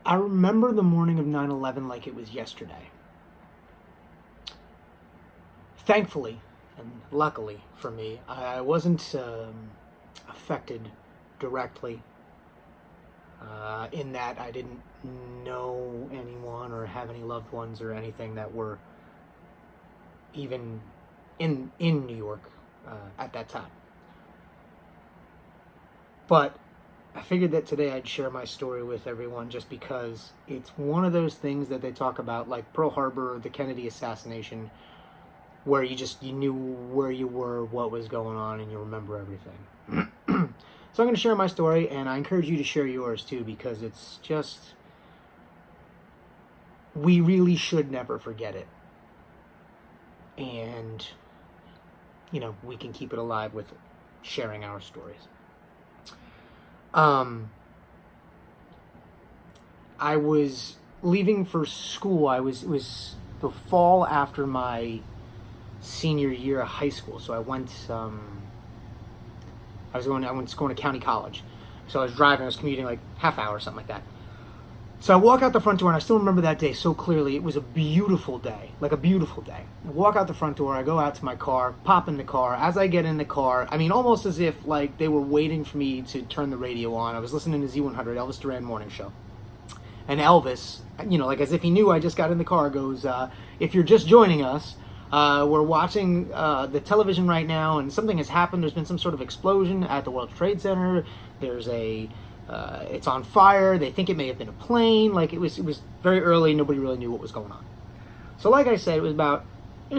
I remember the morning of 9/11 like it was yesterday. Thankfully, and luckily for me, I wasn't affected directly in that I didn't know anyone or have any loved ones or anything that were even in New York at that time. But I figured that today I'd share my story with everyone just because it's one of those things that they talk about, like Pearl Harbor or the Kennedy assassination, where you knew where you were, what was going on, and you remember everything. So I'm going to share my story, and I encourage you to share yours too, because it's just, we really should never forget it. And, we can keep it alive with sharing our stories. I was leaving for school. It was the fall after my senior year of high school. So I went going to county college. So I was driving, I was commuting like half hour or something like that. So I walk out the front door, and I still remember that day so clearly. It was a beautiful day, like a beautiful day. I walk out the front door, I go out to my car, pop in the car. As I get in the car, almost as if like they were waiting for me to turn the radio on. I was listening to Z100, Elvis Duran Morning Show. And Elvis, like as if he knew I just got in the car, goes, if you're just joining us, we're watching the television right now, and something has happened. There's been some sort of explosion at the World Trade Center. There's it's on fire. They think it may have been a plane. Like it was very early. Nobody really knew what was going on. So like I said, it was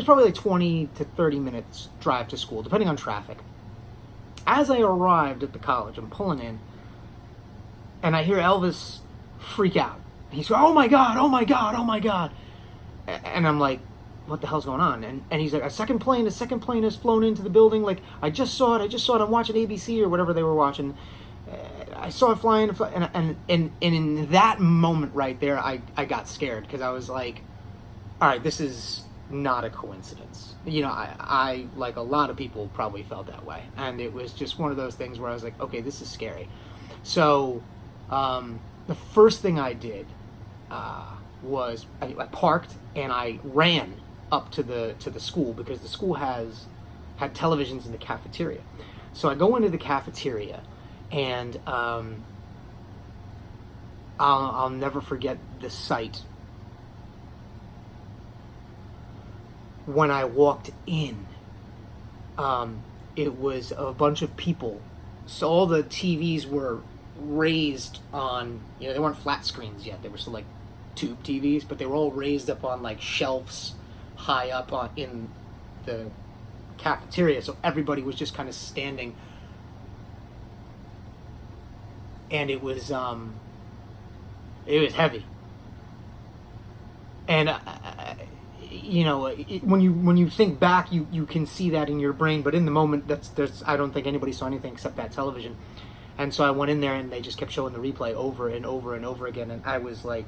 probably like 20 to 30 minutes drive to school, depending on traffic. As I arrived at the college, I'm pulling in, and I hear Elvis freak out. He's going, "Oh my God, oh my God, oh my God." And I'm like, what the hell's going on? And he's like, a second plane has flown into the building. Like, I just saw it. I'm watching ABC or whatever they were watching. I saw it flying, and in that moment right there, I got scared, because I was like, all right, this is not a coincidence. I like a lot of people probably felt that way, and it was just one of those things where I was like, okay, this is scary. So the first thing I did was I parked and I ran up to the school, because the school had televisions in the cafeteria. So I go into the cafeteria, and I'll never forget the sight when I walked in. It was a bunch of people. So all the TVs were raised on, they weren't flat screens yet. They were still like tube TVs, but they were all raised up on like shelves high up in the cafeteria. So everybody was just kind of standing. And it was heavy. And when you think back, you can see that in your brain, but in the moment, I don't think anybody saw anything except that television. And so I went in there, and they just kept showing the replay over and over and over again, and I was like,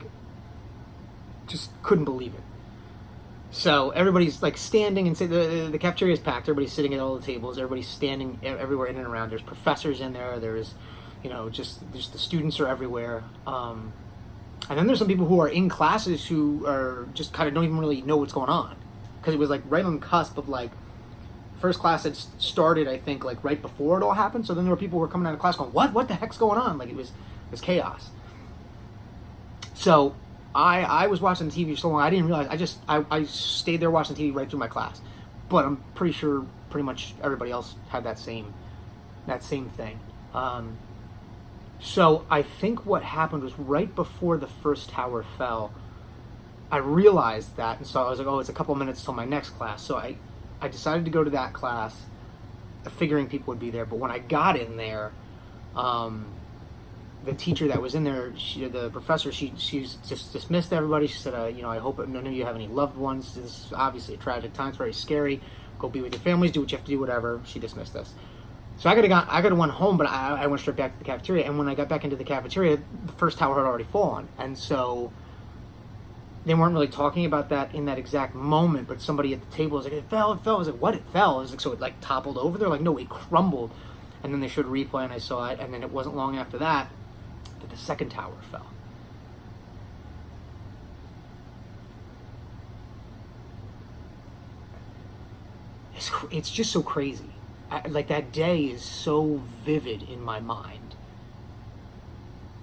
just couldn't believe it. So everybody's like standing, and the cafeteria is packed. Everybody's sitting at all the tables. Everybody's standing everywhere in and around. There's professors in there. There's just the students are everywhere. And then there's some people who are in classes who are just kind of don't even really know what's going on, because it was like right on the cusp of like first class had started, I think, like right before it all happened. So then there were people who were coming out of class going, what the heck's going on? Like it was chaos. So I was watching TV for so long, I didn't realize. I stayed there watching TV right through my class, but I'm pretty sure pretty much everybody else had that same thing. So I think what happened was right before the first tower fell, I realized that, and so I was like, oh, it's a couple minutes till my next class. So I decided to go to that class, figuring people would be there. But when I got in there, the teacher that was in there, the professor, she just dismissed everybody. She said, I hope none of you have any loved ones. This is obviously a tragic time. It's very scary. Go be with your families. Do what you have to do. Whatever. She dismissed us. So I could have went home, but I went straight back to the cafeteria. And when I got back into the cafeteria, the first tower had already fallen. And so they weren't really talking about that in that exact moment, but somebody at the table was like, it fell. I was like, what? It fell? I was like, so it like toppled over? They're like, no, it crumbled. And then they showed a replay, and I saw it. And then it wasn't long after that the second tower fell. it's just so crazy. Like that day is so vivid in my mind.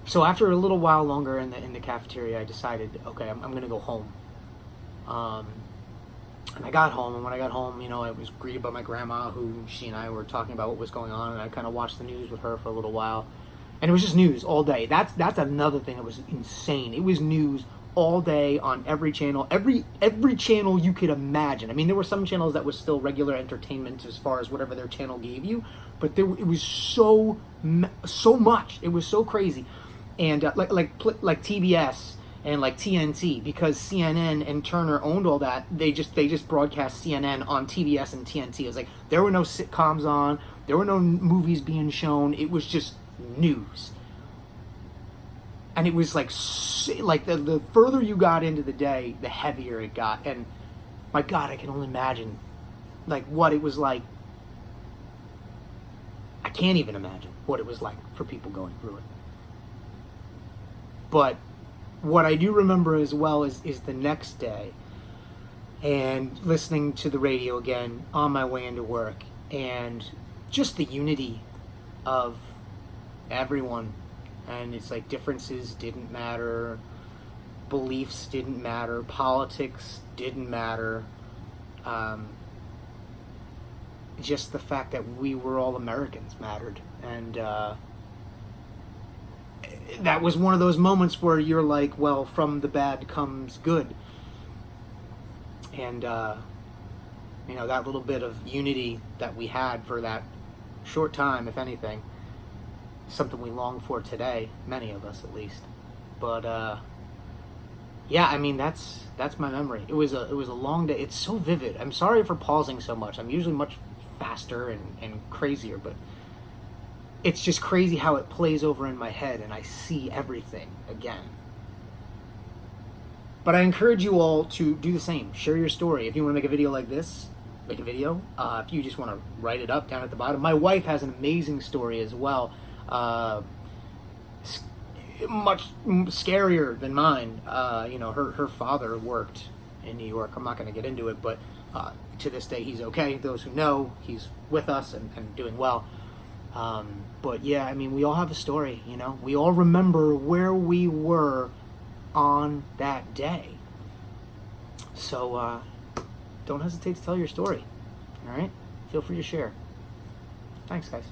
So after a little while longer in the cafeteria, I decided, okay, I'm gonna go home. And I got home, and when I got home, I was greeted by my grandma, who she and I were talking about what was going on, and I kind of watched the news with her for a little while, and it was just news all day. That's another thing that was insane. It was news all day on every channel, every channel you could imagine. I mean, there were some channels that was still regular entertainment as far as whatever their channel gave you, but it was so much. It was so crazy, and like TBS. And like TNT, because CNN and Turner owned all that, they just broadcast CNN on TBS and TNT. It was like there were no sitcoms on, there were no movies being shown. It was just news, and it was like the further you got into the day, the heavier it got. And my God, I can only imagine like what it was like. I can't even imagine what it was like for people going through it, but what I do remember as well is the next day and listening to the radio again on my way into work, and just the unity of everyone. And it's like differences didn't matter, beliefs didn't matter, politics didn't matter. Just the fact that we were all Americans mattered. And that was one of those moments where you're like, well, from the bad comes good. And, that little bit of unity that we had for that short time, if anything, something we long for today, many of us at least. But, yeah, I mean, that's my memory. It was a long day. It's so vivid. I'm sorry for pausing so much. I'm usually much faster and crazier, but it's just crazy how it plays over in my head and I see everything again. But I encourage you all to do the same. Share your story. If you want to make a video like this, make a video. If you just want to write it up down at the bottom. My wife has an amazing story as well. Much scarier than mine. Her father worked in New York. I'm not going to get into it, but to this day he's okay. Those who know, he's with us and doing well. But yeah, I mean, we all have a story, we all remember where we were on that day. So, don't hesitate to tell your story. All right. Feel free to share. Thanks, guys.